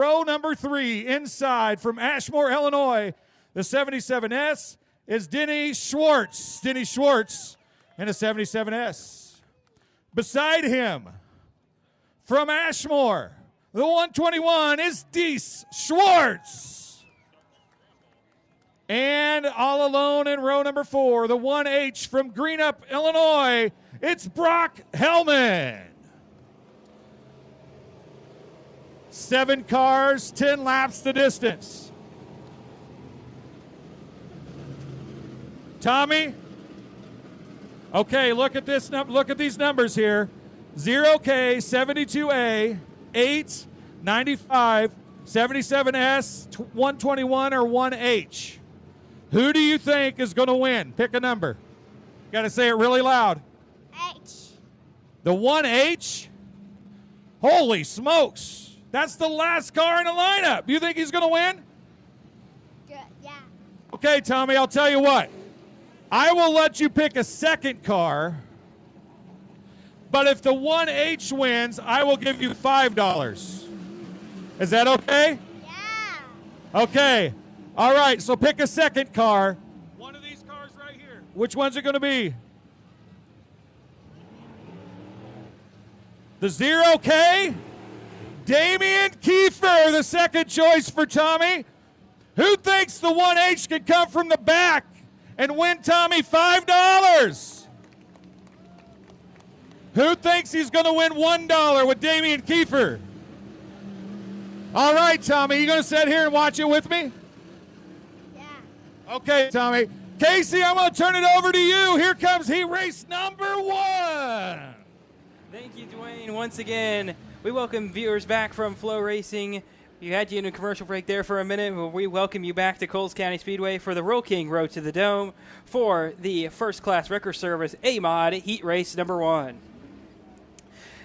Row number 3, inside from Ashmore, Illinois, the 77S is Denny Schwartz. Denny Schwartz in a 77S. Beside him, from Ashmore, the 121 is Deese Schwartz. And all alone in row number 4, the 1H from Greenup, Illinois, it's Brock Hellman. 7 cars, 10 laps the distance. Tommy? Okay, look at this. Look at these numbers here. 0K, 72A, 8, 95, 77S, 121, or 1H. Who do you think is going to win? Pick a number. Got to say it really loud. H. The 1H? Holy smokes. That's the last car in the lineup. You think he's going to win? Good, yeah. Okay, Tommy, I'll tell you what. I will let you pick a second car, but if the 1H wins, I will give you $5. Is that okay? Yeah. Okay. All right, so pick a second car. One of these cars right here. Which one's it going to be? The 0K? Damian Kiefer, the second choice for Tommy. Who thinks the 1H can come from the back and win Tommy $5? Who thinks he's going to win $1 with Damian Kiefer? All right, Tommy, you going to sit here and watch it with me? Yeah. Okay, Tommy. Casey, I'm going to turn it over to you. Here comes heat race number 1. Thank you, Dwayne. Once again, we welcome viewers back from FloRacing. We had you in a commercial break there for a minute, but we welcome you back to Coles County Speedway for the Roll King Road to the Dome for the First Class Wrecker Service A-Mod Heat Race number 1.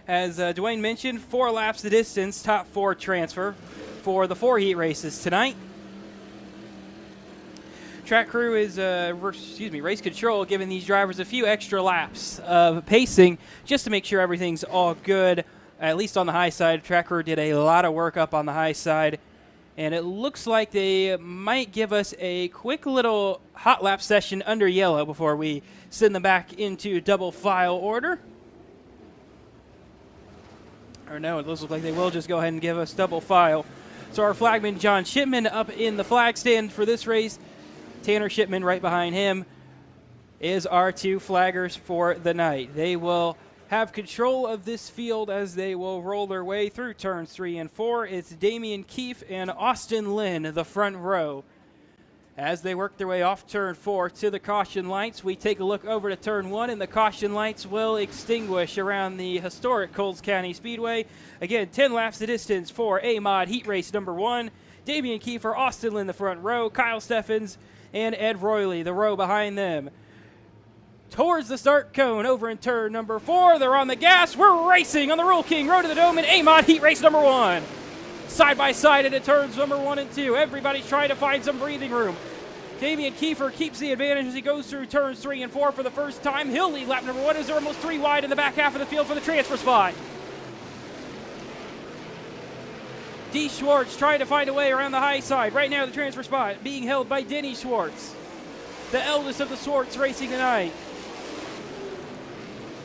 As Dwayne mentioned, 4 laps the distance, top 4 transfer for the 4 heat races tonight. Track crew is, race control, giving these drivers a few extra laps of pacing just to make sure everything's all good, at least on the high side. Track crew did a lot of work up on the high side, and it looks like they might give us a quick little hot lap session under yellow before we send them back into double file order. Or no, it looks like they will just go ahead and give us double file. So our flagman, John Shipman, up in the flag stand for this race. Tanner Shipman right behind him is our 2 flaggers for the night. They will have control of this field as they will roll their way through turns 3 and 4. It's Damian Keefe and Austin Lynn, the front row. As they work their way off turn 4 to the caution lights, we take a look over to turn 1, and the caution lights will extinguish around the historic Coles County Speedway. Again, 10 laps the distance for A-Mod Heat Race number 1. Damian Kiefer, Austin Lynn, the front row, Kyle Steffens, and Ed Royley, the row behind them. Towards the start cone over in turn number 4. They're on the gas. We're racing on the Roll King Road to the Dome in A-Mod Heat Race number 1. Side by side into turns number 1 and 2. Everybody's trying to find some breathing room. Damian Kiefer keeps the advantage as he goes through turns 3 and 4 for the first time. He'll lead lap number 1 as they're almost 3 wide in the back half of the field for the transfer spot. D. Schwartz trying to find a way around the high side. Right now the transfer spot being held by Denny Schwartz, the eldest of the Schwartz racing tonight.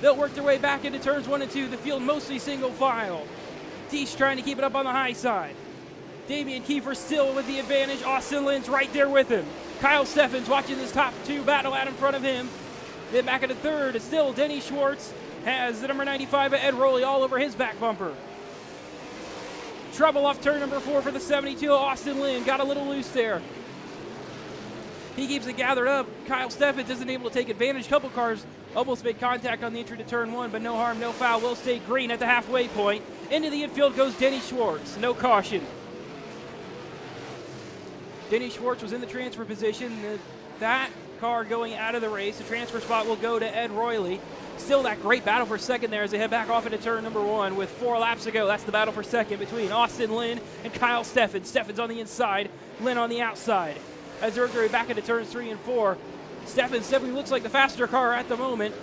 They'll work their way back into turns 1 and 2. The field mostly single file. Deesh trying to keep it up on the high side. Damian Kiefer still with the advantage. Austin Lynn's right there with him. Kyle Steffens watching this top 2 battle out in front of him. Then back into third is still Denny Schwartz. Has the number 95 Ed Royley all over his back bumper. Trouble off turn number 4 for the 72. Austin Lynn got a little loose there. He keeps it gathered up. Kyle Steffens isn't able to take advantage. Couple cars almost made contact on the entry to turn 1, but no harm, no foul. Will stay green at the halfway point. Into the infield goes Denny Schwartz. No caution. Denny Schwartz was in the transfer position. That car going out of the race. The transfer spot will go to Ed Royley. Still that great battle for second there as they head back off into turn number 1 with 4 laps to go. That's the battle for second between Austin Lynn and Kyle Steffens. Steffens on the inside, Lynn on the outside. As they're going back into turns 3 and 4, Steffens definitely looks like the faster car at the moment,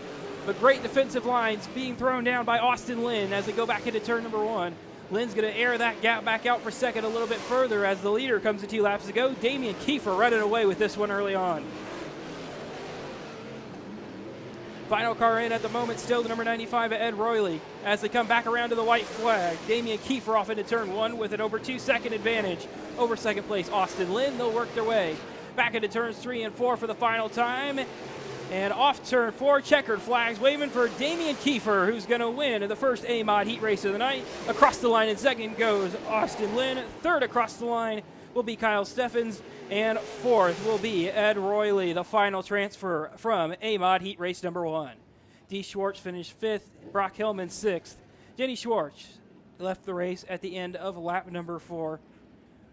but great defensive lines being thrown down by Austin Lynn as they go back into turn number 1. Lynn's going to air that gap back out for second a little bit further as the leader comes to 2 laps to go. Damian Kiefer running away with this one early on. Final car in at the moment, still the number 95 Ed Royley. As they come back around to the white flag, Damian Kiefer off into turn 1 with an over 2-second advantage over second place Austin Lynn. They'll work their way back into turns 3 and 4 for the final time. And off turn 4, checkered flags waving for Damian Kiefer, who's going to win the first A-Mod heat race of the night. Across the line in second goes Austin Lynn. Third across the line will be Kyle Steffens. And fourth will be Ed Royley, the final transfer from A-Mod heat race number 1. Dee Schwartz finished 5th, Brock Hillman 6th. Jenny Schwartz left the race at the end of lap number 4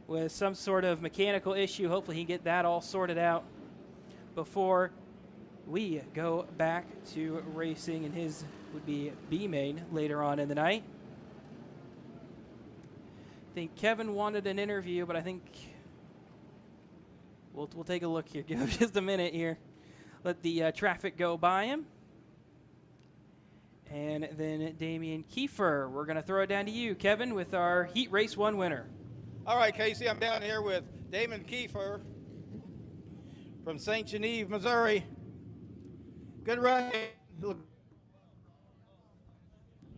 with some sort of mechanical issue. Hopefully he can get that all sorted out before we go back to racing, and his would be B main later on in the night. I think Kevin wanted an interview, but I think we'll take a look here. Give him just a minute here. Let the traffic go by him. And then Damian Kiefer, we're going to throw it down to you, Kevin, with our Heat Race 1 winner. All right, Casey, I'm down here with Damian Kiefer from St. Genevieve, Missouri. Good run.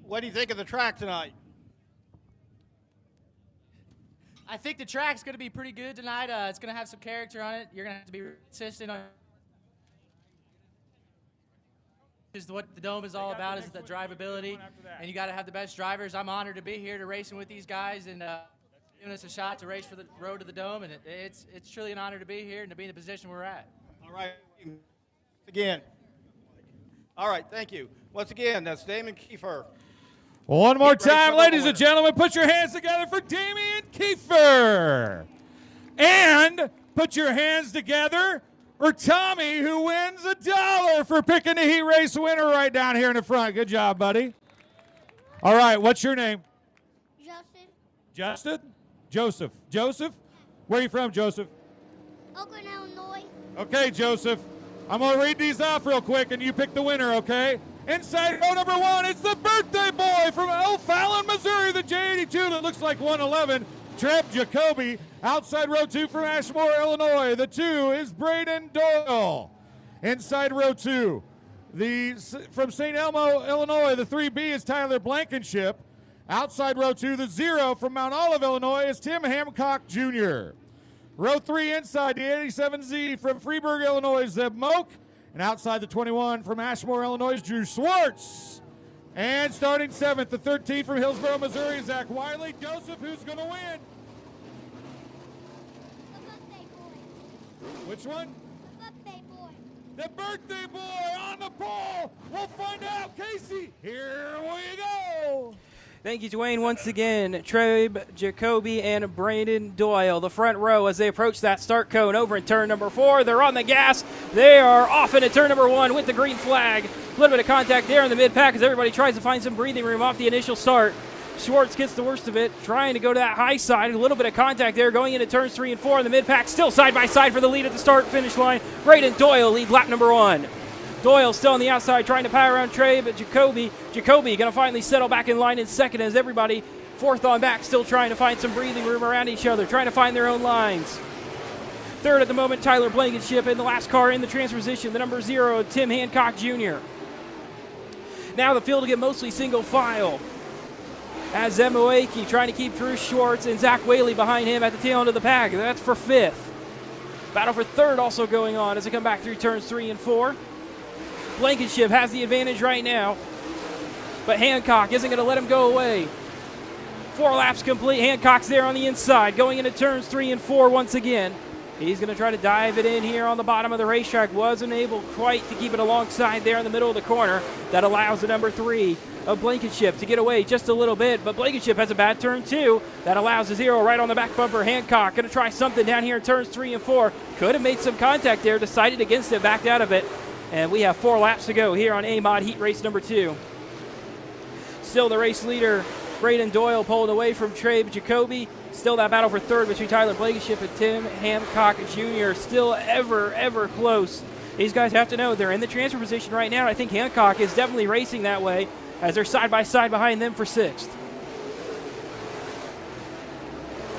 What do you think of the track tonight? I think the track's going to be pretty good tonight. It's going to have some character on it. You're going to have to be consistent on is what the Dome is all about, is the drivability, and you got to have the best drivers. I'm honored to be here to racing with these guys and giving us a shot to race for the road to the Dome, and it's truly an honor to be here and to be in the position we're at. All right. Again. All right, thank you. Once again, that's Damian Kiefer. One more Heat race time, number ladies and 1. gentlemen, put your hands together for Damian Kiefer. And put your hands together for Tommy, who wins $1 for picking the heat race winner right down here in the front. Good job, buddy. All right, what's your name? Justin. Justin? Joseph. Joseph? Where are you from, Joseph? Oakland, Illinois. Okay, Joseph. I'm going to read these off real quick, and you pick the winner, okay? Inside row number 1, it's the birthday boy from O'Fallon, Missouri, the J82 that looks like 111, Trev Jacoby. Outside row 2 from Ashmore, Illinois, the 2 is Braden Doyle. Inside row 2, from St. Elmo, Illinois, the 3B is Tyler Blankenship. Outside row 2, the 0 from Mount Olive, Illinois, is Tim Hancock Jr. Row 3 inside, the 87Z from Freeburg, Illinois, Zeb Moak. And outside the 21 from Ashmore, Illinois, Drew Schwartz. And starting 7th, the 13 from Hillsborough, Missouri, Zach Wiley. Joseph, who's going to win? The birthday boy. Which one? The birthday boy. The birthday boy on the pole. We'll find out. Casey, here we go. Thank you, Dwayne, once again. Treb Jacoby and Brandon Doyle, the front row as they approach that start cone over in turn number 4. They're on the gas. They are off into turn number 1 with the green flag. A little bit of contact there in the mid-pack as everybody tries to find some breathing room off the initial start. Schwartz gets the worst of it, trying to go to that high side. A little bit of contact there going into turns 3 and 4 in the mid-pack. Still side by side for the lead at the start-finish line. Brandon Doyle leads lap number 1. Doyle still on the outside trying to power around Trey, but Jacoby going to finally settle back in line in second as everybody fourth on back still trying to find some breathing room around each other, trying to find their own lines. Third at the moment, Tyler Blankenship in the last car in the transfer position, the number 0, Tim Hancock Jr. Now the field will get mostly single file as Zemoaki trying to keep Drew Schwartz and Zach Whaley behind him at the tail end of the pack. That's for 5th. Battle for 3rd also going on as they come back through turns 3 and 4. Blankenship has the advantage right now, but Hancock isn't going to let him go away. 4 laps complete. Hancock's there on the inside, going into turns 3 and 4 once again. He's going to try to dive it in here on the bottom of the racetrack. Wasn't able quite to keep it alongside there in the middle of the corner. That allows the number 3 of Blankenship to get away just a little bit, but Blankenship has a bad turn 2. That allows the 0 right on the back bumper. Hancock going to try something down here in turns 3 and 4. Could have made some contact there, decided against it, backed out of it. And we have 4 laps to go here on A-Mod Heat Race number 2. Still the race leader, Braden Doyle, pulled away from Trey Jacoby. Still that battle for 3rd between Tyler Blankenship and Tim Hancock Jr. Still ever close. These guys have to know they're in the transfer position right now. I think Hancock is definitely racing that way as they're side by side behind them for 6th.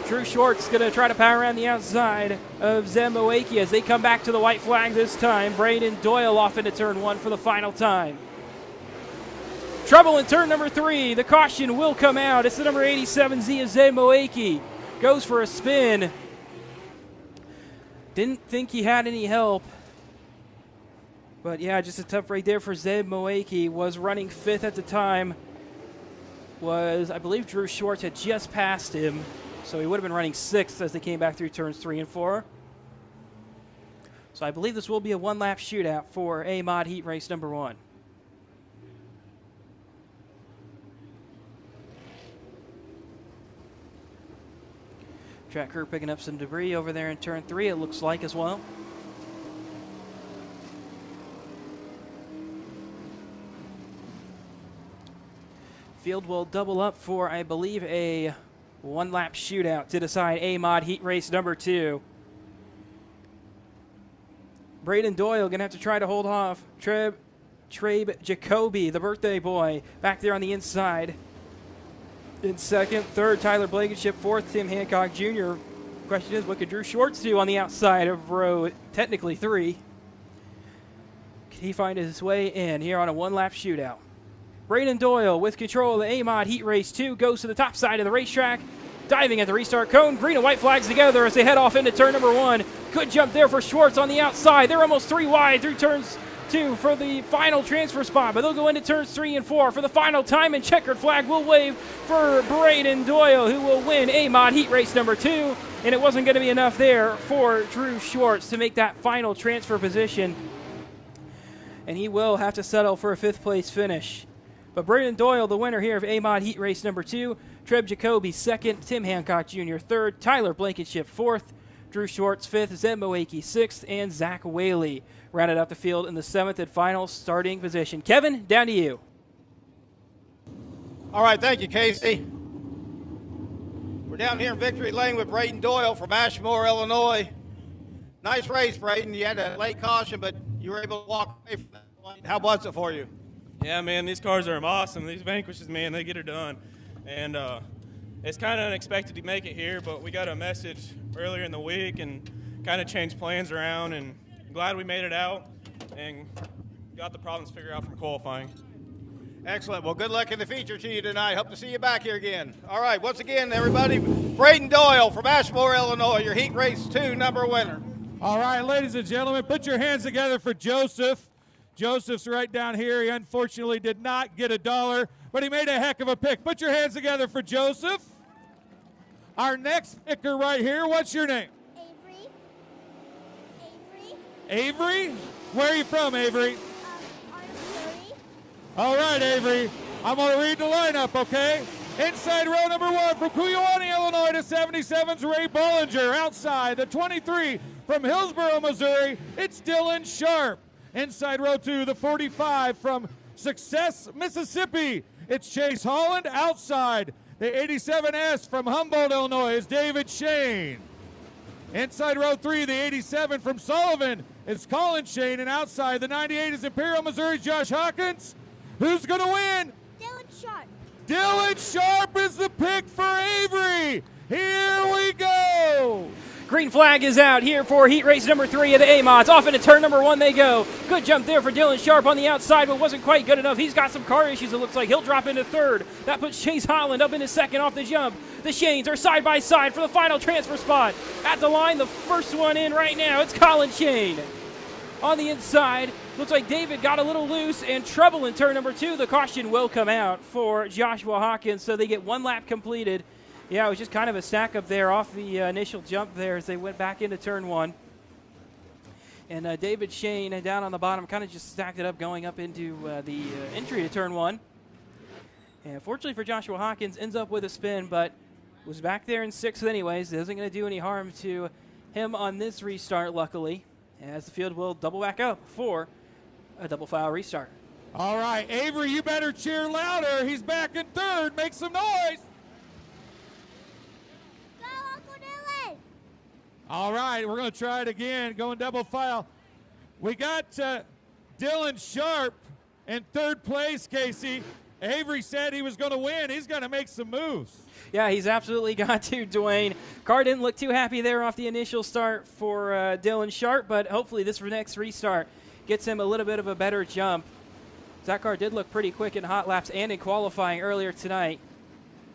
Drew Short's going to try to power around the outside of Zeb Moeki as they come back to the white flag this time. Braden Doyle off into turn 1 for the final time. Trouble in turn number 3. The caution will come out. It's the number 87Z of Zeb Moeki. Goes for a spin. Didn't think he had any help. But yeah, just a tough break there for Zeb Moeki. Was running 5th at the time. I believe Drew Short had just passed him. So he would have been running 6th as they came back through turns 3 and 4. So I believe this will be a one-lap shootout for A-Mod Heat Race number 1. Track crew picking up some debris over there in turn 3, it looks like as well. Field will double up for, I believe, a one-lap shootout to decide A-Mod Heat Race number 2. Braden Doyle going to have to try to hold off Trabe Jacoby, the birthday boy, back there on the inside. In 2nd, 3rd, Tyler Blankenship, 4th, Tim Hancock Jr. Question is, what could Drew Shorts do on the outside of row, technically 3? Can he find his way in here on a one-lap shootout? Braden Doyle with control of the A-Mod Heat Race 2 goes to the top side of the racetrack, diving at the restart cone. Green and white flags together as they head off into turn number 1. Good jump there for Schwartz on the outside. They're almost 3 wide through turns 2 for the final transfer spot, but they'll go into turns 3 and 4 for the final time, and checkered flag will wave for Braden Doyle, who will win A-Mod Heat Race number 2. And it wasn't going to be enough there for Drew Schwartz to make that final transfer position, and he will have to settle for a 5th place finish. But Braden Doyle, the winner here of A-Mod Heat Race number 2. Treb Jacoby 2nd, Tim Hancock Jr. 3rd, Tyler Blankenship 4th, Drew Schwartz 5th, Zeb Moeki 6th, and Zach Whaley rounded out the field in the 7th and final starting position. Kevin, down to you. All right, thank you, Casey. We're down here in Victory Lane with Braden Doyle from Ashmore, Illinois. Nice race, Braden. You had a late caution, but you were able to walk away from that one. How was it for you? Yeah, man, these cars are awesome. These Vanquishes, man, they get her done. And it's kind of unexpected to make it here, but we got a message earlier in the week and kind of changed plans around, and I'm glad we made it out and got the problems figured out from qualifying. Excellent. Well, good luck in the feature to you tonight. Hope to see you back here again. All right, once again, everybody, Braden Doyle from Ashmore, Illinois, your Heat Race 2 number winner. All right, ladies and gentlemen, put your hands together for Joseph. Joseph's right down here. He unfortunately did not get $1, but he made a heck of a pick. Put your hands together for Joseph. Our next picker right here, what's your name? Avery? Where are you from, Avery? Missouri. All right, Avery. I'm going to read the lineup, okay? Inside row number 1 from Kuyawani, Illinois, the 77's Ray Bollinger. Outside, the 23 from Hillsboro, Missouri, it's Dylan Sharp. Inside row 2, the 45 from Success, Mississippi, it's Chase Holland. Outside, the 87S from Humboldt, Illinois, is David Shane. Inside row 3, the 87 from Sullivan, it's Colin Shane. And outside, the 98 is Imperial, Missouri, Josh Hawkins. Who's going to win? Dylan Sharp. Dylan Sharp is the pick for Avery. Here we go. Green flag is out here for Heat Race number 3 of the A-Mods. Off into turn number 1 they go. Good jump there for Dylan Sharp on the outside, but wasn't quite good enough. He's got some car issues, it looks like. He'll drop into 3rd. That puts Chase Holland up into 2nd off the jump. The Shanes are side by side for the final transfer spot. At the line, the first one in right now, it's Colin Shane. On the inside, looks like David got a little loose, and trouble in turn number 2. The caution will come out for Joshua Hawkins, so they get 1 lap completed. Yeah, it was just kind of a stack up there off the initial jump there as they went back into turn 1. And David Shane down on the bottom kind of just stacked it up going up into the entry to turn 1. And fortunately for Joshua Hawkins, ends up with a spin, but was back there in 6th anyways. Isn't going to do any harm to him on this restart, luckily, as the field will double back up for a double file restart. All right, Avery, you better cheer louder. He's back in 3rd. Make some noise. All right, we're going to try it again, going double file. We got Dylan Sharp in 3rd place, Casey. Avery said he was going to win. He's going to make some moves. Yeah, he's absolutely got to, Dwayne. Car didn't look too happy there off the initial start for Dylan Sharp, but hopefully this next restart gets him a little bit of a better jump. That car did look pretty quick in hot laps and in qualifying earlier tonight.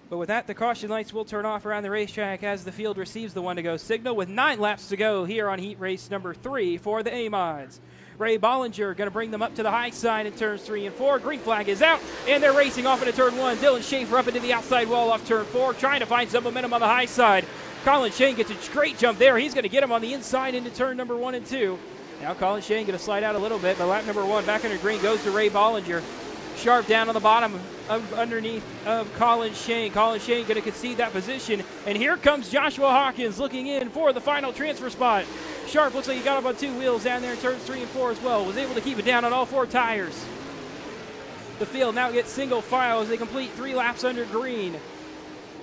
But with that, the caution lights will turn off around the racetrack as the field receives the 1-to-go signal with 9 laps to go here on heat race number 3 for the A-Mods. Ray Bollinger going to bring them up to the high side in turns 3 and 4. Green flag is out, and they're racing off into turn 1. Dylan Schaefer up into the outside wall off turn 4, trying to find some momentum on the high side. Colin Shane gets a great jump there. He's going to get him on the inside into turn number 1 and 2. Now Colin Shane going to slide out a little bit, but lap number 1 back under green goes to Ray Bollinger. Sharp down on the bottom of underneath of Colin Shane. Colin Shane going to concede that position, and here comes Joshua Hawkins looking in for the final transfer spot. Sharp looks like he got up on 2 wheels down there in turns 3 and 4 as well. Was able to keep it down on all 4 tires. The field now gets single file as they complete 3 laps under green.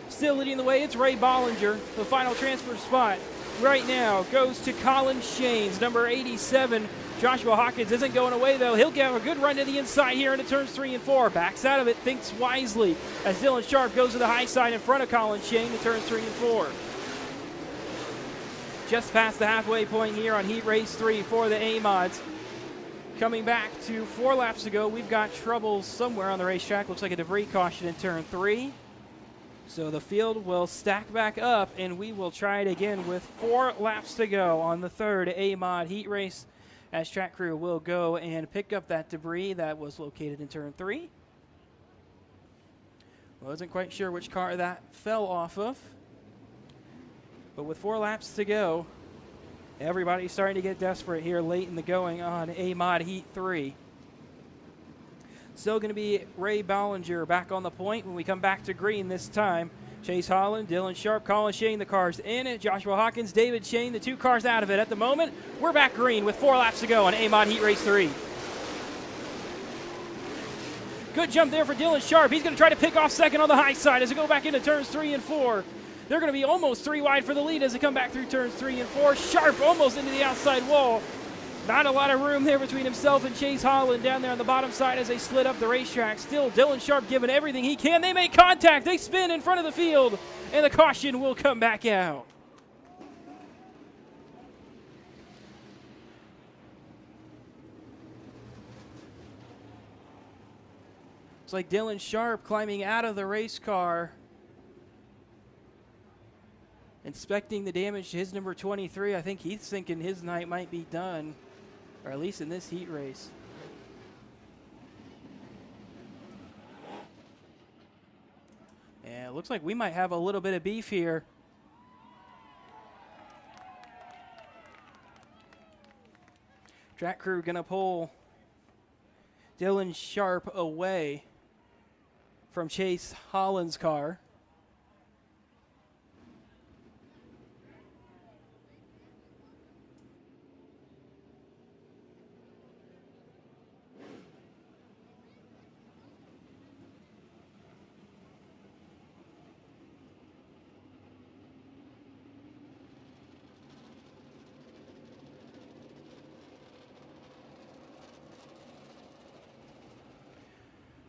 Still leading the way, it's Ray Bollinger. The final transfer spot right now goes to Colin Shane's number 87. Joshua Hawkins isn't going away, though. He'll get a good run to the inside here into turns 3 and 4. Backs out of it, thinks wisely, as Dylan Sharp goes to the high side in front of Colin Shane in turns 3 and 4. Just past the halfway point here on Heat Race 3 for the A-Mods. Coming back to 4 laps to go, we've got trouble somewhere on the racetrack. Looks like a debris caution in turn 3. So the field will stack back up, and we will try it again with 4 laps to go on the 3rd A-Mod Heat Race, as track crew will go and pick up that debris that was located in turn 3. Wasn't quite sure which car that fell off of. But with 4 laps to go, everybody's starting to get desperate here late in the going on A-Mod Heat 3. Still going to be Ray Bollinger back on the point when we come back to green this time. Chase Holland, Dylan Sharp, Colin Shane, the cars in it. Joshua Hawkins, David Shane, the 2 cars out of it. At the moment, we're back green with 4 laps to go on A-Mod Heat Race 3. Good jump there for Dylan Sharp. He's going to try to pick off second on the high side as they go back into turns 3 and 4. They're going to be almost 3 wide for the lead as they come back through turns 3 and 4. Sharp almost into the outside wall. Not a lot of room there between himself and Chase Holland down there on the bottom side as they slid up the racetrack. Still, Dylan Sharp giving everything he can. They make contact. They spin in front of the field, and the caution will come back out. It's like Dylan Sharp climbing out of the race car, inspecting the damage to his number 23. I think he's thinking his night might be done, or at least in this heat race. And it looks like we might have a little bit of beef here. Track crew gonna pull Dylan Sharp away from Chase Holland's car.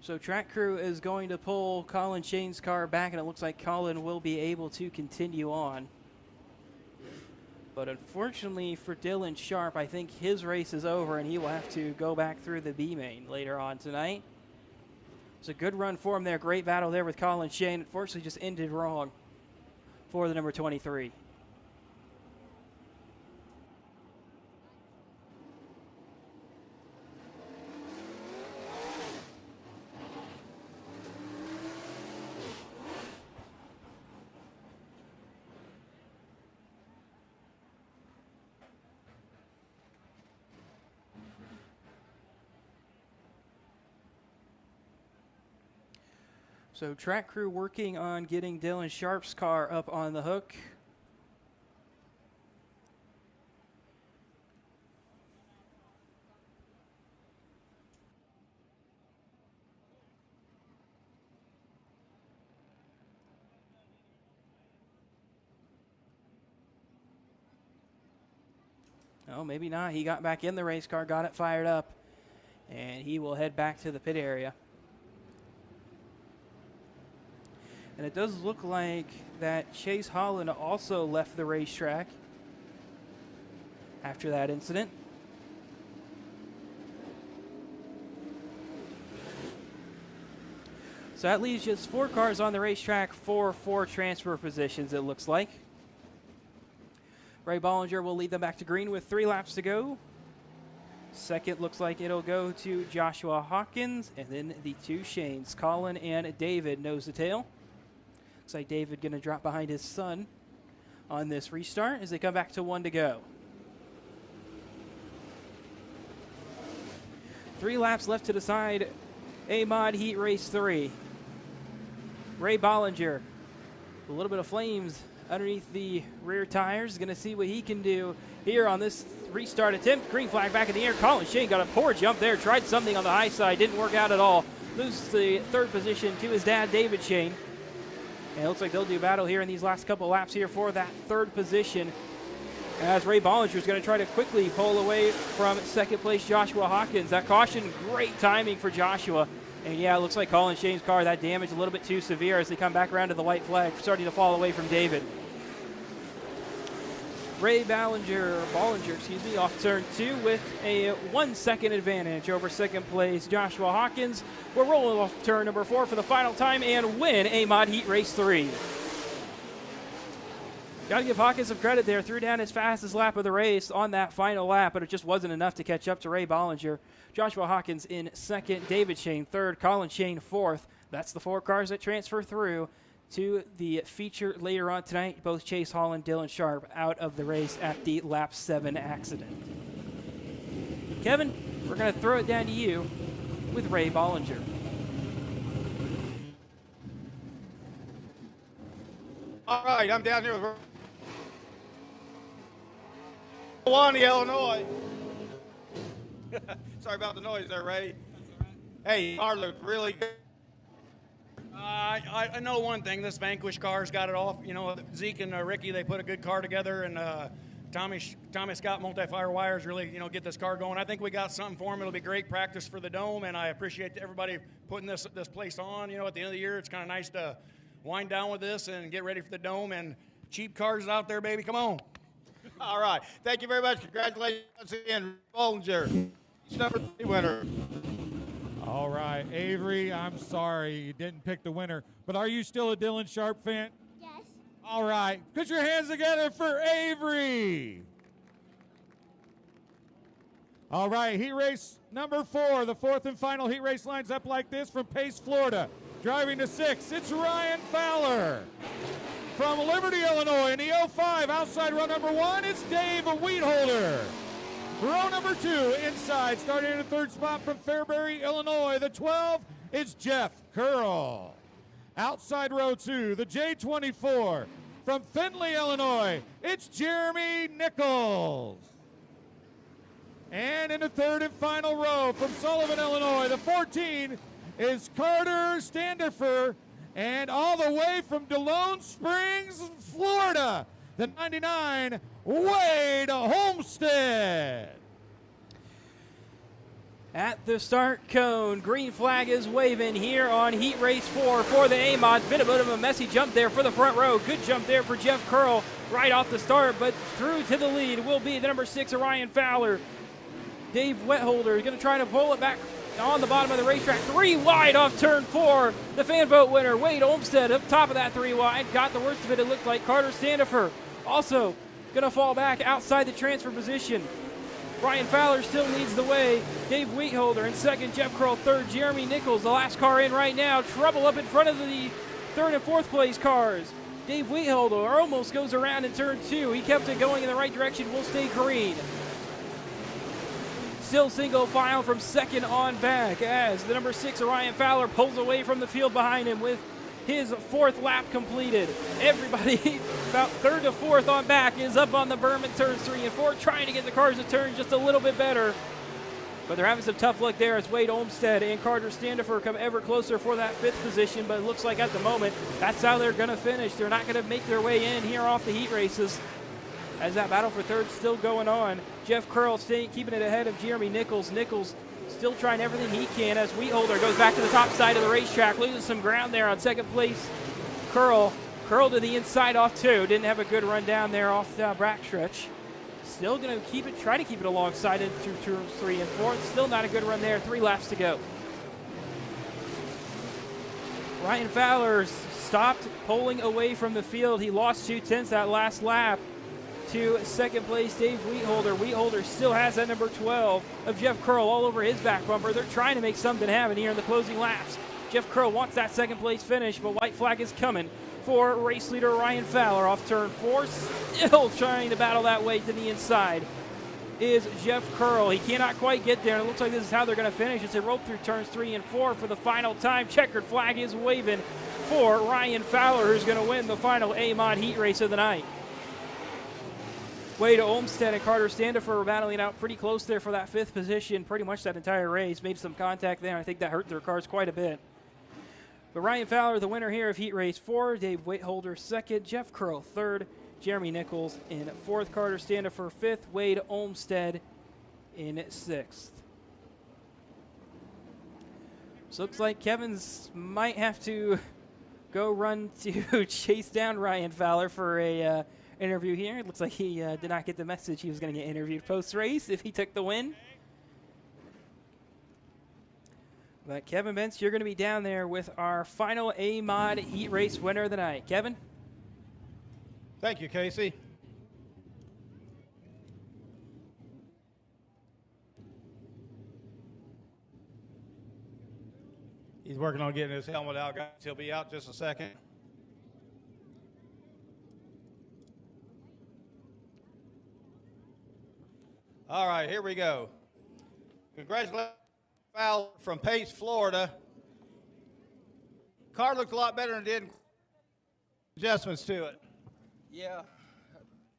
So track crew is going to pull Colin Shane's car back, and it looks like Colin will be able to continue on. But unfortunately for Dylan Sharp, I think his race is over, and he will have to go back through the B main later on tonight. It's a good run for him there. Great battle there with Colin Shane. Unfortunately, just ended wrong for the number 23. So track crew working on getting Dylan Sharp's car up on the hook. Oh, maybe not. He got back in the race car, got it fired up, and he will head back to the pit area. And it does look like that Chase Holland also left the racetrack after that incident. So that leaves just 4 cars on the racetrack for 4 transfer positions, it looks like. Ray Bollinger will lead them back to green with 3 laps to go. Second looks like it'll go to Joshua Hawkins, and then the 2 Shanes, Colin and David, nose to tail. Looks like David going to drop behind his son on this restart as they come back to 1 to go. 3 laps left to decide A-Mod Heat Race 3. Ray Bollinger, a little bit of flames underneath the rear tires. Going to see what he can do here on this restart attempt. Green flag back in the air. Colin Shane got a poor jump there. Tried something on the high side. Didn't work out at all. Loses the 3rd position to his dad, David Shane. And it looks like they'll do battle here in these last couple laps here for that 3rd position, as Ray Bollinger is going to try to quickly pull away from 2nd place Joshua Hawkins. That caution, great timing for Joshua. And yeah, it looks like Colin Shane's car, that damage a little bit too severe as they come back around to the white flag, starting to fall away from David. Ray Bollinger, off turn 2 with a 1-second advantage over 2nd place Joshua Hawkins. We're rolling off turn number 4 for the final time and win A-Mod Heat Race 3. Got to give Hawkins some credit there. Threw down his fastest lap of the race on that final lap, but it just wasn't enough to catch up to Ray Bollinger. Joshua Hawkins in 2nd, David Shane 3rd, Colin Shane 4th. That's the 4 cars that transfer through to the feature later on tonight. Both Chase Hall and Dylan Sharp out of the race at the lap 7 accident. Kevin, we're going to throw it down to you with Ray Bollinger. All right, I'm down here with Milwaukee, Illinois. Sorry about the noise there, Ray. Hey, car looked really good. I know one thing. This Vanquish car's got it all. You know, Zeke and Ricky, they put a good car together, and Tommy Scott Multi-Fire Wires really, get this car going. I think we got something for him. It'll be great practice for the Dome, and I appreciate everybody putting this place on. At the end of the year, it's kind of nice to wind down with this and get ready for the Dome. And cheap cars out there, baby. Come on. All right. Thank you very much. Congratulations once again, Bollinger. He's number 3 winner. All right, Avery, I'm sorry you didn't pick the winner, but are you still a Dylan Sharp fan? Yes. All right, put your hands together for Avery. All right, heat race number 4. The 4th and final heat race lines up like this from Pace, Florida. Driving to 6, it's Ryan Fowler. From Liberty, Illinois, in the 05, outside row number 1, it's Dave Wheatholder. Row number 2, inside, starting in the 3rd spot from Fairbury, Illinois. The 12 is Jeff Curl. Outside row 2, the J24, from Findlay, Illinois, it's Jeremy Nichols. And in the 3rd and final row, from Sullivan, Illinois, the 14 is Carter Standifer. And all the way from DeLone Springs, Florida, the 99, Wade Homestead. At the start cone, green flag is waving here on Heat Race 4 for the A-Mods. Been a bit of a messy jump there for the front row. Good jump there for Jeff Curl right off the start, but through to the lead will be the number 6, Orion Fowler. Dave Wetholder is going to try to pull it back on the bottom of the racetrack. 3 wide off turn 4. The fan vote winner, Wade Olmstead, up top of that 3 wide. Got the worst of it looked like. Carter Standifer also going to fall back outside the transfer position. Ryan Fowler still leads the way. Dave Wheatholder in 2nd, Jeff Curl 3rd, Jeremy Nichols, the last car in right now. Trouble up in front of the 3rd and 4th place cars. Dave Wheatholder almost goes around in turn 2. He kept it going in the right direction. Will stay green. Still single file from 2nd on back as the number 6, Orion Fowler, pulls away from the field behind him with his 4th lap completed. Everybody about 3rd to 4th on back is up on the berm in turns 3 and 4, trying to get the cars to turn just a little bit better. But they're having some tough luck there as Wade Olmstead and Carter Standifer come ever closer for that 5th position. But it looks like at the moment, that's how they're going to finish. They're not going to make their way in here off the heat races, as that battle for 3rd still going on. Jeff Curl keeping it ahead of Jeremy Nichols. Nichols still trying everything he can as Wheatholder goes back to the top side of the racetrack, loses some ground there on 2nd place Curl. Curl to the inside off 2. Didn't have a good run down there off the backstretch. Still going to try to keep it alongside it through turns 3 and 4. Still not a good run there. 3 laps to go. Ryan Fowler stopped pulling away from the field. He lost 2/10 that last lap to second place Dave Wheatholder. Wheatholder still has that number 12 of Jeff Curl all over his back bumper. They're trying to make something happen here in the closing laps. Jeff Curl wants that second place finish, but white flag is coming for race leader Ryan Fowler off turn 4. Still trying to battle that way to the inside is Jeff Curl. He cannot quite get there, and it looks like this is how they're going to finish as they roll through turns 3 and 4 for the final time. Checkered flag is waving for Ryan Fowler, who's going to win the final A-Mod heat race of the night. Wade Olmstead and Carter Standifer were battling out pretty close there for that 5th position pretty much that entire race. Made some contact there. I think that hurt their cars quite a bit. But Ryan Fowler, the winner here of heat race 4. Dave Wheatholder 2nd. Jeff Curl 3rd. Jeremy Nichols in 4th. Carter Standifer 5th. Wade Olmstead in 6th. So looks like Kevin's might have to go run to chase down Ryan Fowler for a interview here. It looks like he did not get the message he was going to get interviewed post-race if he took the win. But Kevin Bentz, you're going to be down there with our final A-Mod heat race winner of the night. Kevin? Thank you, Casey. He's working on getting his helmet out, guys. He'll be out just a second. All right, here we go. Congratulations, Fowler from Pace, Florida. Car looked a lot better than it did. Adjustments to it. Yeah,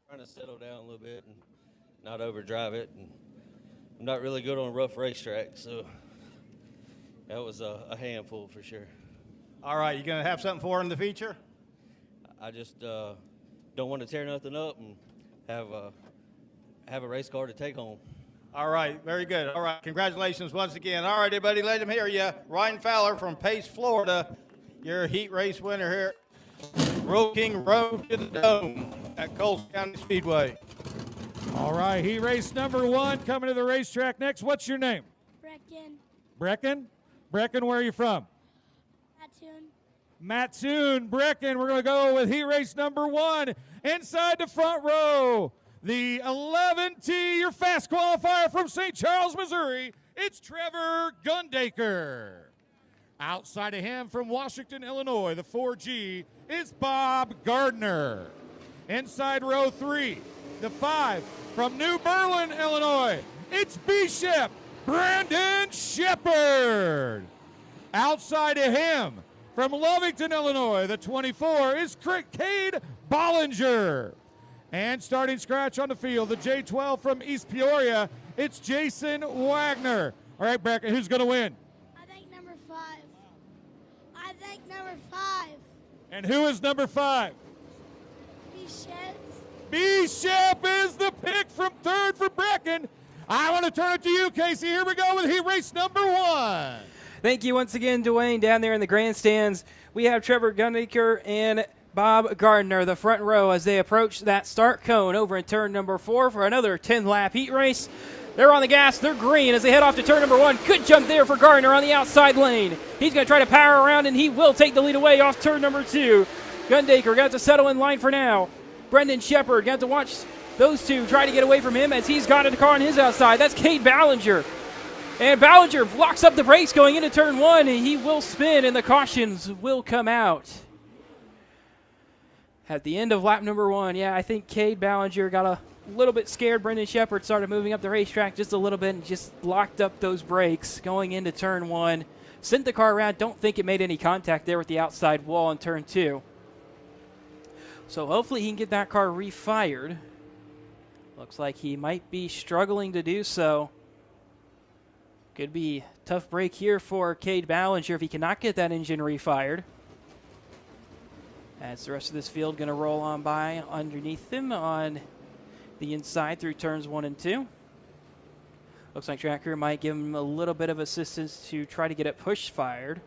trying to settle down a little bit and not overdrive it. And I'm not really good on a rough racetrack, so that was a handful for sure. All right, you going to have something for in the feature? I just don't want to tear nothing up and have a race car to take home. All right, very good. All right, congratulations once again. All right, everybody, let him hear you. Ryan Fowler from Pace, Florida, your heat race winner here. Road King Road to the Dome at Coles County Speedway. All right, heat race number 1 coming to the racetrack next. What's your name? Brecken. Brecken? Brecken, where are you from? Mattoon. Mattoon, Brecken. We're going to go with heat race number 1. Inside the front row, the 11T, your fast qualifier from St. Charles, Missouri. It's Trevor Gundaker. Outside of him from Washington, Illinois, the 4G is Bob Gardner. Inside row 3, the 5 from New Berlin, Illinois, it's Bishop Brandon Shepard. Outside of him from Lovington, Illinois, the 24 is Cade Bollinger. And starting scratch on the field, the J12 from East Peoria, it's Jason Wagner. All right, Beck, who's going to win? I think number 5. I think number 5. And who is number 5? Bishop is the pick from 3rd for Brecken. I want to turn it to you, Casey. Here we go with heat race number 1. Thank you once again, Dwayne, down there in the grandstands. We have Trevor Gundaker and Bob Gardner, the front row, as they approach that start cone over in turn number 4 for another 10-lap heat race. They're on the gas. They're green as they head off to turn number 1. Good jump there for Gardner on the outside lane. He's going to try to power around, and he will take the lead away off turn number 2. Gundaker got to settle in line for now. Brendan Shepard got to watch those two try to get away from him as he's got a car on his outside. That's Cade Ballinger. And Ballinger locks up the brakes going into turn 1, and he will spin, and the cautions will come out. At the end of lap number 1, yeah, I think Cade Ballinger got a little bit scared. Brendan Shepard started moving up the racetrack just a little bit and just locked up those brakes going into turn 1. Sent the car around. Don't think it made any contact there with the outside wall in turn 2. So hopefully he can get that car refired. Looks like he might be struggling to do so. Could be a tough break here for Cade Ballinger if he cannot get that engine refired. As the rest of this field going to roll on by underneath him on the inside through turns 1 and 2. Looks like track crew might give him a little bit of assistance to try to get it push fired.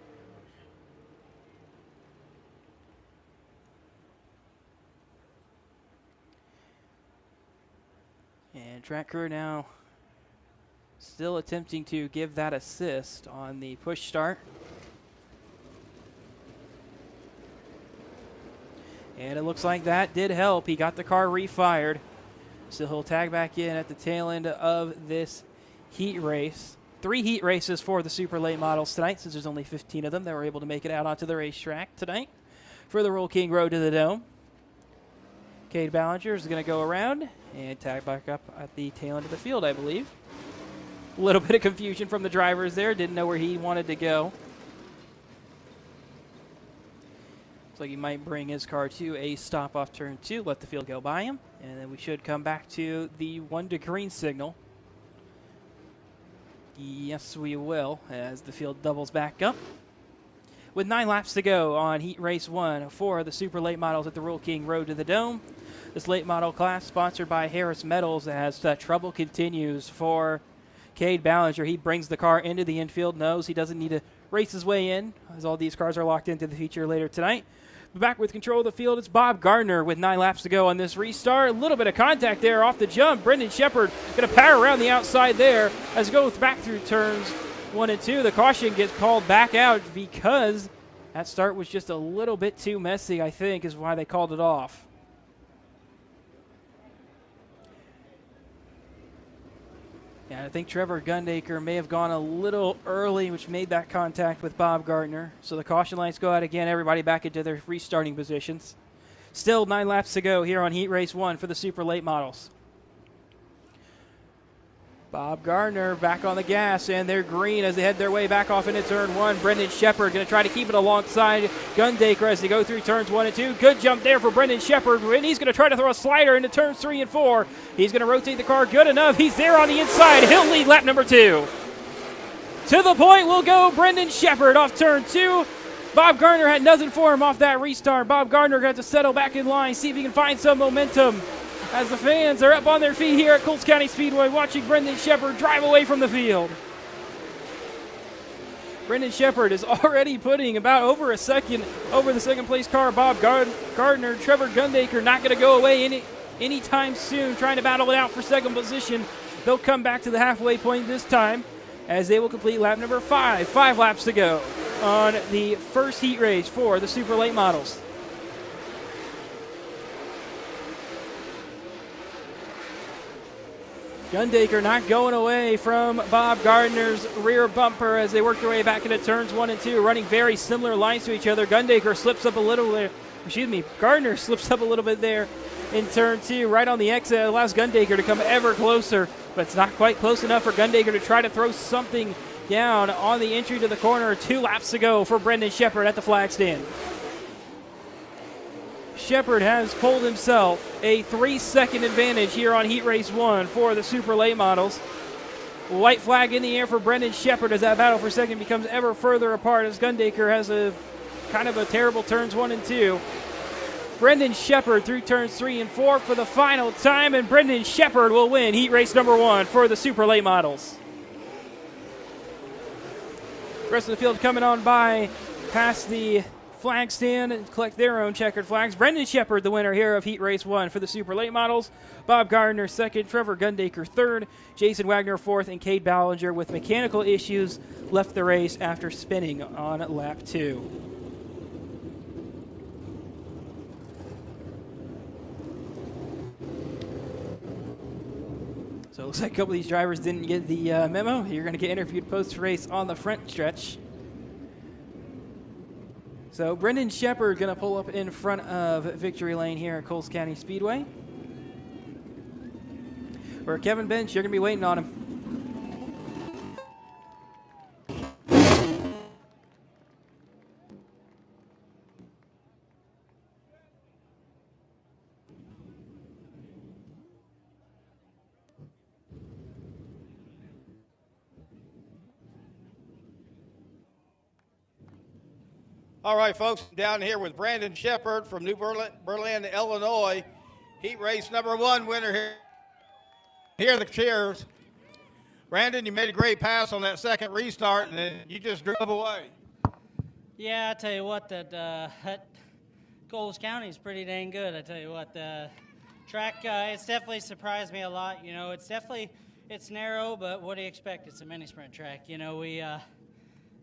And track crew now still attempting to give that assist on the push start. And it looks like that did help. He got the car refired. So he'll tag back in at the tail end of this heat race. 3 heat races for the super late models tonight, since there's only 15 of them that were able to make it out onto the racetrack tonight for the Roll King Road to the Dome. Cade Ballinger is going to go around and tag back up at the tail end of the field, I believe. A little bit of confusion from the drivers there. Didn't know where he wanted to go. Looks like he might bring his car to a stop off turn 2, let the field go by him, and then we should come back to the 1 to green signal. Yes, we will, as the field doubles back up. With 9 laps to go on Heat Race 1 for the super late models at the Roll King Road to the Dome. This late model class sponsored by Harris Metals, as trouble continues for Cade Ballinger. He brings the car into the infield, knows he doesn't need to race his way in, as all these cars are locked into the feature later tonight. Back with control of the field, it's Bob Gardner with 9 laps to go on this restart. A little bit of contact there off the jump. Brendan Shepard going to power around the outside there as it goes back through turns 1 and 2. The caution gets called back out because that start was just a little bit too messy, I think, is why they called it off. Yeah, I think Trevor Gundaker may have gone a little early, which made that contact with Bob Gardner. So the caution lights go out again. Everybody back into their restarting positions. Still 9 laps to go here on Heat Race 1 for the super late models. Bob Gardner back on the gas, and they're green as they head their way back off into turn 1. Brendan Shepard going to try to keep it alongside Gundaker as they go through turns 1 and 2. Good jump there for Brendan Shepard, and he's going to try to throw a slider into turns 3 and 4. He's going to rotate the car good enough. He's there on the inside. He'll lead lap number 2. To the point will go Brendan Shepard off turn 2. Bob Gardner had nothing for him off that restart. Bob Gardner got to settle back in line, see if he can find some momentum, as the fans are up on their feet here at Coles County Speedway watching Brendan Shepard drive away from the field. Brendan Shepard is already putting about over a second over the second place car, Bob Gardner. Trevor Gundaker not going to go away anytime soon, trying to battle it out for second position. They'll come back to the halfway point this time as they will complete lap number 5. 5 laps to go on the first heat race for the super late models. Gundaker not going away from Bob Gardner's rear bumper as they work their way back into turns 1 and 2, running very similar lines to each other. Gundaker slips up a little there. Gardner slips up a little bit there in turn 2, right on the exit. It allows Gundaker to come ever closer, but it's not quite close enough for Gundaker to try to throw something down on the entry to the corner. 2 laps to go for Brendan Shepard at the flag stand. Shepard has pulled himself a 3-second advantage here on Heat Race 1 for the super late models. White flag in the air for Brendan Shepard as that battle for second becomes ever further apart as Gundaker has a kind of a terrible turns 1 and 2. Brendan Shepard through turns 3 and 4 for the final time, and Brendan Shepard will win Heat Race number 1 for the super late models. The rest of the field coming on by past the flag stand and collect their own checkered flags. Brendan Shepard, the winner here of Heat Race 1 for the super late models. Bob Gardner second, Trevor Gundaker third, Jason Wagner fourth, and Cade Ballinger with mechanical issues left the race after spinning on lap 2. So it looks like a couple of these drivers didn't get the memo. You're going to get interviewed post-race on the front stretch. So Brendan Shepard going to pull up in front of Victory Lane here at Coles County Speedway, where Kevin Bench, you're going to be waiting on him. All right, folks, down here with Brandon Shepard from New Berlin, Illinois. Heat race number 1 winner here. Here are the cheers. Brandon, you made a great pass on that second restart, and then you just drove away. Yeah, I tell you what, that Coles County is pretty dang good. I tell you what, Track, it's definitely surprised me a lot. You know, it's narrow, but what do you expect? It's a mini sprint track. You know,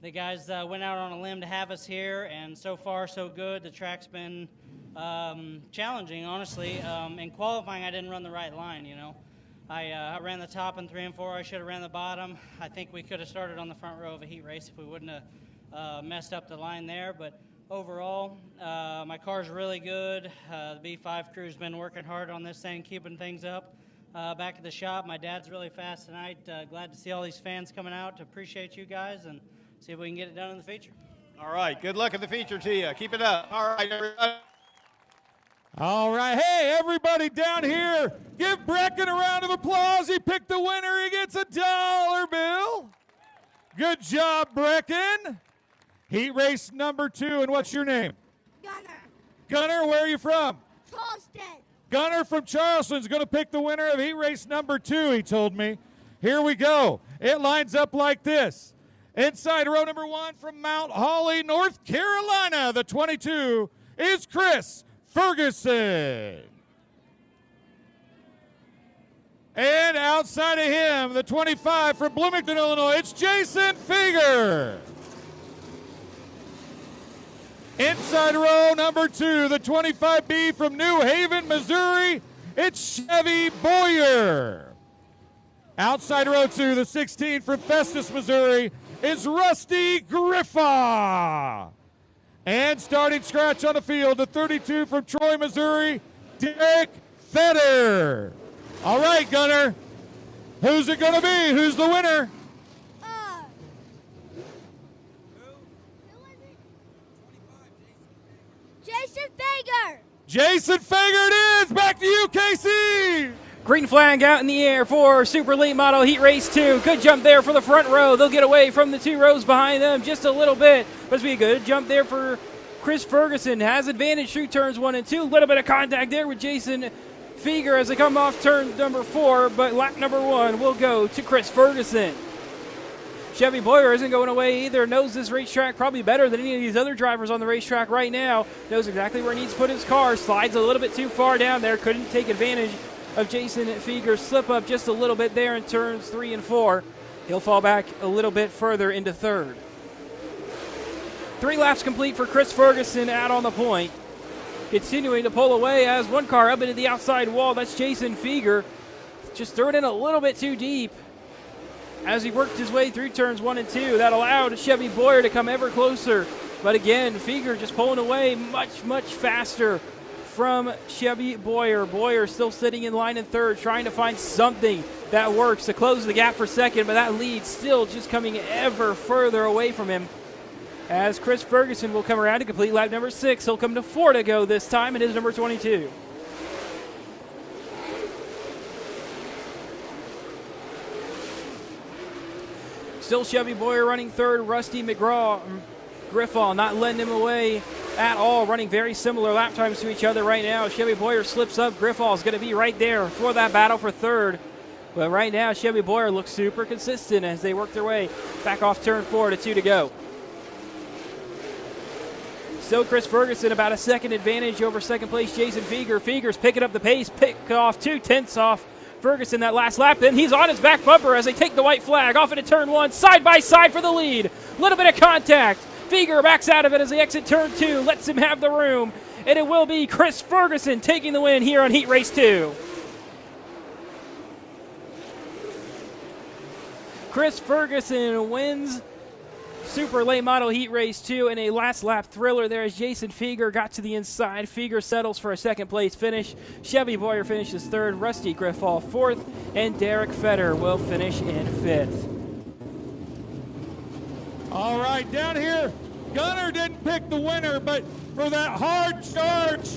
the guys went out on a limb to have us here, and so far so good. The track's been challenging, honestly. In qualifying, I didn't run the right line, you know. I ran the top in 3 and 4. I should have ran the bottom. I think we could have started on the front row of a heat race if we wouldn't have messed up the line there. But overall, my car's really good. The B5 crew's been working hard on this thing, keeping things up. Back at the shop, my dad's really fast tonight. Glad to see all these fans coming out. Appreciate you guys, and see if we can get it done in the feature. All right, good luck in the feature to you. Keep it up. All right, everybody. All right, hey, everybody down here, give Brecken a round of applause. He picked the winner. He gets a $1 bill. Good job, Brecken. Heat race number 2, and what's your name? Gunner. Gunner, where are you from? Charleston. Gunner from Charleston's going to pick the winner of heat race number 2, he told me. Here we go. It lines up like this. Inside row number 1 from Mount Holly, North Carolina, the 22 is Chris Ferguson. And outside of him, the 25 from Bloomington, Illinois, it's Jason Feger. Inside row number 2, the 25B from New Haven, Missouri, it's Chevy Boyer. Outside row 2, the 16 from Festus, Missouri, is Rusty Griffa. And starting scratch on the field, the 32 from Troy, Missouri, Derek Fetter. All right, Gunner, who's it going to be? Who's the winner? Who was it? Jason Fager. Jason Feger it is. Back to you, Casey. Green flag out in the air for Super Late Model Heat Race 2. Good jump there for the front row. They'll get away from the 2 rows behind them just a little bit. Must be a good jump there for Chris Ferguson. Has advantage through turns 1 and 2. A little bit of contact there with Jason Feger as they come off turn number 4, but lap number 1 will go to Chris Ferguson. Chevy Boyer isn't going away either. Knows this racetrack probably better than any of these other drivers on the racetrack right now. Knows exactly where he needs to put his car. Slides a little bit too far down there. Couldn't take advantage of Jason Feger's slip up just a little bit there in turns 3 and 4. He'll fall back a little bit further into third. 3 laps complete for Chris Ferguson out on the point. Continuing to pull away as one car up into the outside wall. That's Jason Feger. Just threw it in a little bit too deep as he worked his way through turns 1 and 2. That allowed Chevy Boyer to come ever closer. But again, Feger just pulling away much, much faster from Chevy Boyer. Boyer still sitting in line in third, trying to find something that works to close the gap for second, but that lead still just coming ever further away from him. As Chris Ferguson will come around to complete lap number 6. He'll come to 4 to go this time. It is number 22. Still Chevy Boyer running third. Rusty Griffa not letting him away at all, running very similar lap times to each other right now. Chevy Boyer slips up. Griffall is going to be right there for that battle for third. But right now, Chevy Boyer looks super consistent as they work their way back off turn 4 to 2 to go. Still Chris Ferguson about a second advantage over second place Jason Feger. Feger's picking up the pace, pick off 2/10 off Ferguson that last lap. Then he's on his back bumper as they take the white flag off into turn 1, side by side for the lead. A little bit of contact. Feger backs out of it as they exit turn 2, lets him have the room. And it will be Chris Ferguson taking the win here on Heat Race 2. Chris Ferguson wins Super Late Model Heat Race 2 in a last lap thriller there as Jason Feger got to the inside. Feger settles for a second place finish. Chevy Boyer finishes third. Rusty Griffall fourth. And Derek Fetter will finish in fifth. All right, down here, Gunner didn't pick the winner, but for that hard charge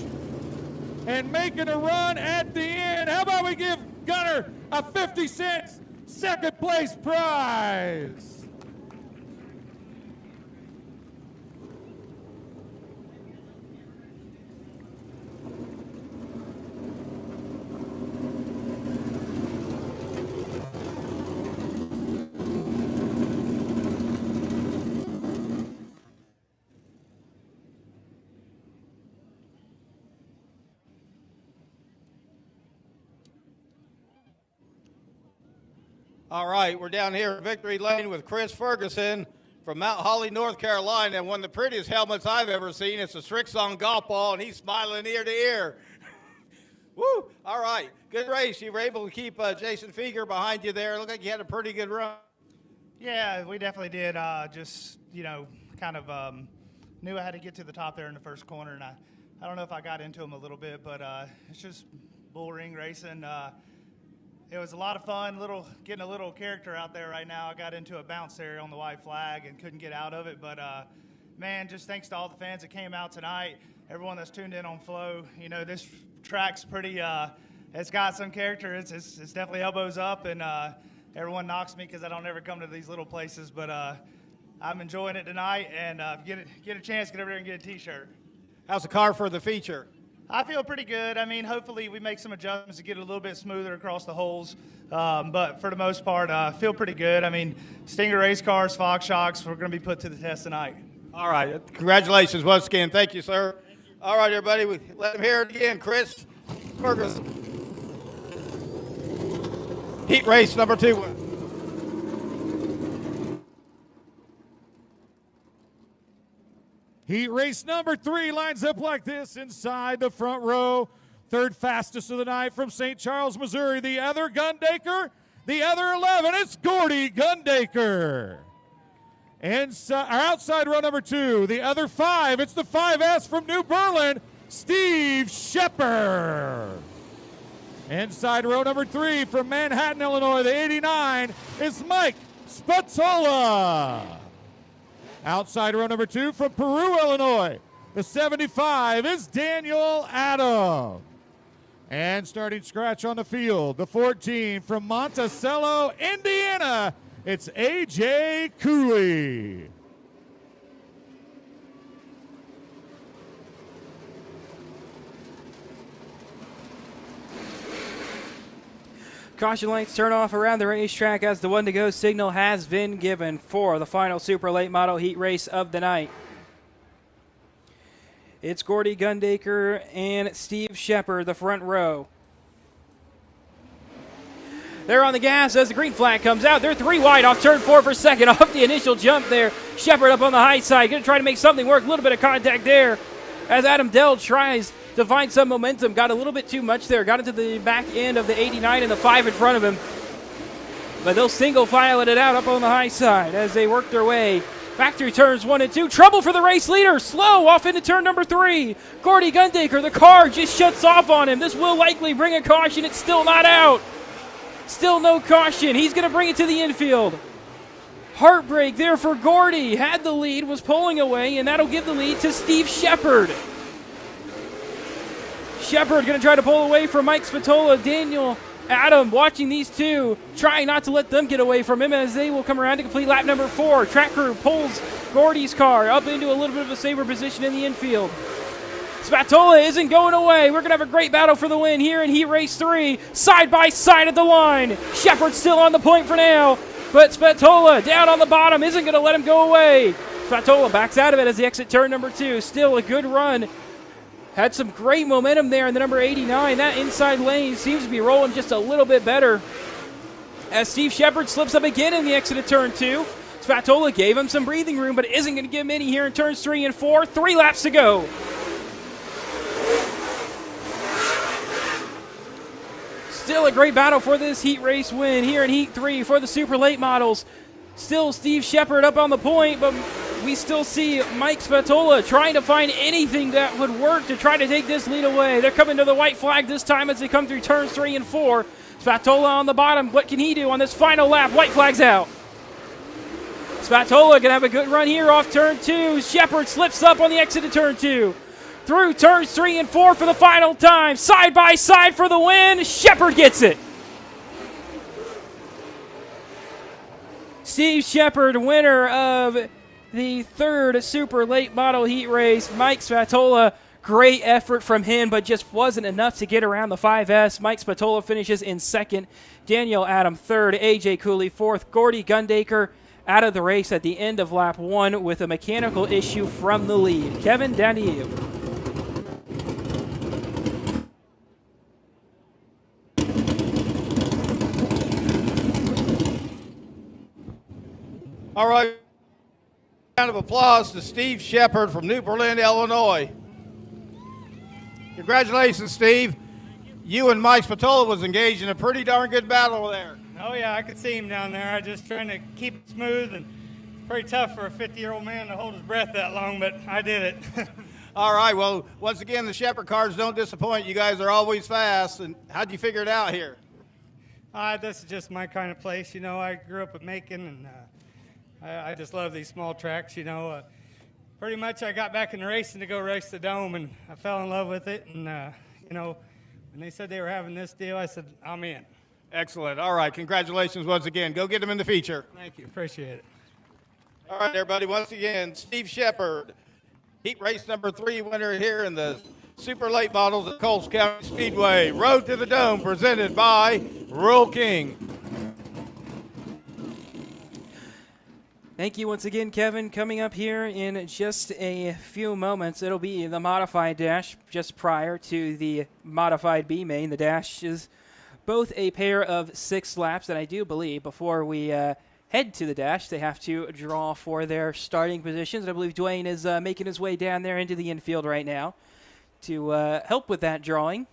and making a run at the end, how about we give Gunner a 50-cent second place prize? All right, we're down here in Victory Lane with Chris Ferguson from Mount Holly, North Carolina. And one of the prettiest helmets I've ever seen. It's a Strixon golf ball, and he's smiling ear to ear. Woo! All right, good race. You were able to keep Jason Feger behind you there. Looked like you had a pretty good run. Yeah, we definitely did. Just, kind of knew I had to get to the top there in the first corner, and I don't know if I got into him a little bit, but it's just bull ring racing. It was a lot of fun, getting a little character out there right now. I got into a bounce there on the white flag and couldn't get out of it, but man, just thanks to all the fans that came out tonight, everyone that's tuned in on Flow. This track's pretty, it's got some character. It's definitely elbows up, and everyone knocks me because I don't ever come to these little places, but I'm enjoying it tonight, and get a chance, get over there and get a T-shirt. How's the car for the feature? I feel pretty good. I mean, hopefully we make some adjustments to get it a little bit smoother across the holes, but for the most part, I feel pretty good. I mean, Stinger race cars, Fox shocks, we're going to be put to the test tonight. All right, congratulations once again. Thank you, sir. All right, everybody, let him hear it again. Chris Ferguson. Heat race number 2. Heat race number 3 lines up like this inside the front row. Third fastest of the night from St. Charles, Missouri. The other Gundaker, the other 11. It's Gordy Gundaker. Outside row number 2, the other 5. It's the 5S from New Berlin, Steve Shepard. Inside row number 3 from Manhattan, Illinois, the 89 is Mike Spatola. Outside row number 2 from Peru, Illinois, the 75 is Daniel Adam. And starting scratch on the field, the 14 from Monticello, Indiana, it's AJ Cooley. Caution lights turn off around the racetrack as the 1-to-go signal has been given for the final super late model heat race of the night. It's Gordy Gundaker and Steve Shepard, the front row. They're on the gas as the green flag comes out. They're 3 wide off turn 4 for second off the initial jump there. Shepard up on the high side, going to try to make something work. A little bit of contact there as Adam Dell tries to find some momentum. Got a little bit too much there. Got into the back end of the 89 and the 5 in front of him. But they'll single file it out up on the high side as they work their way back through turns 1 and 2. Trouble for the race leader. Slow off into turn number 3. Gordy Gundaker, the car just shuts off on him. This will likely bring a caution. It's still not out. Still no caution. He's going to bring it to the infield. Heartbreak there for Gordy. Had the lead, was pulling away, and that'll give the lead to Steve Shepard. Shepard going to try to pull away from Mike Spatola. Daniel Adam watching these two, trying not to let them get away from him as they will come around to complete lap number 4. Track crew pulls Gordy's car up into a little bit of a safer position in the infield. Spatola isn't going away. We're going to have a great battle for the win here in Heat Race 3. Side by side at the line. Shepard still on the point for now, but Spatola down on the bottom isn't going to let him go away. Spatola backs out of it as he exits turn number 2. Still a good run. Had some great momentum there in the number 89. That inside lane seems to be rolling just a little bit better as Steve Shepard slips up again in the exit of turn 2. Spatola gave him some breathing room, but isn't going to give him any here in turns 3 and 4. 3 laps to go. Still a great battle for this heat race win here in Heat 3 for the super late models. Still Steve Shepard up on the point, but we still see Mike Spatola trying to find anything that would work to try to take this lead away. They're coming to the white flag this time as they come through turns 3 and 4. Spatola on the bottom. What can he do on this final lap? White flag's out. Spatola going to have a good run here off turn 2. Shepard slips up on the exit of turn 2. Through turns 3 and 4 for the final time. Side by side for the win. Shepard gets it. Steve Shepard, winner of the 3rd super late model heat race. Mike Spatola, great effort from him, but just wasn't enough to get around the 5S. Mike Spatola finishes in 2nd. Daniel Adam 3rd. AJ Cooley 4th. Gordy Gundaker out of the race at the end of lap 1 with a mechanical issue from the lead. Kevin, down to you. All right. Round of applause to Steve Shepard from New Berlin, Illinois. Congratulations, Steve. You and Mike Spatola was engaged in a pretty darn good battle there. Oh, yeah, I could see him down there. I just trying to keep it smooth, and it's pretty tough for a 50-year-old man to hold his breath that long, but I did it. All right, well, once again, the Shepard cars don't disappoint. You guys are always fast. And how'd you figure it out here? This is just my kind of place. You know, I grew up in Macon, and I just love these small tracks, you know. Pretty much I got back into racing to go race the Dome, and I fell in love with it. And, you know, when they said they were having this deal, I said, I'm in. Excellent. All right, congratulations once again. Go get them in the feature. Thank you. Appreciate it. All right, everybody, once again, Steve Shepard, heat race number 3 winner here in the Super Late Models at Coles County Speedway. Road to the Dome presented by Rural King. Thank you once again, Kevin. Coming up here in just a few moments, it'll be the modified dash just prior to the modified B main. The dash is both a pair of 6 laps, and I do believe before we head to the dash, they have to draw for their starting positions. And I believe Dwayne is making his way down there into the infield right now to help with that drawing.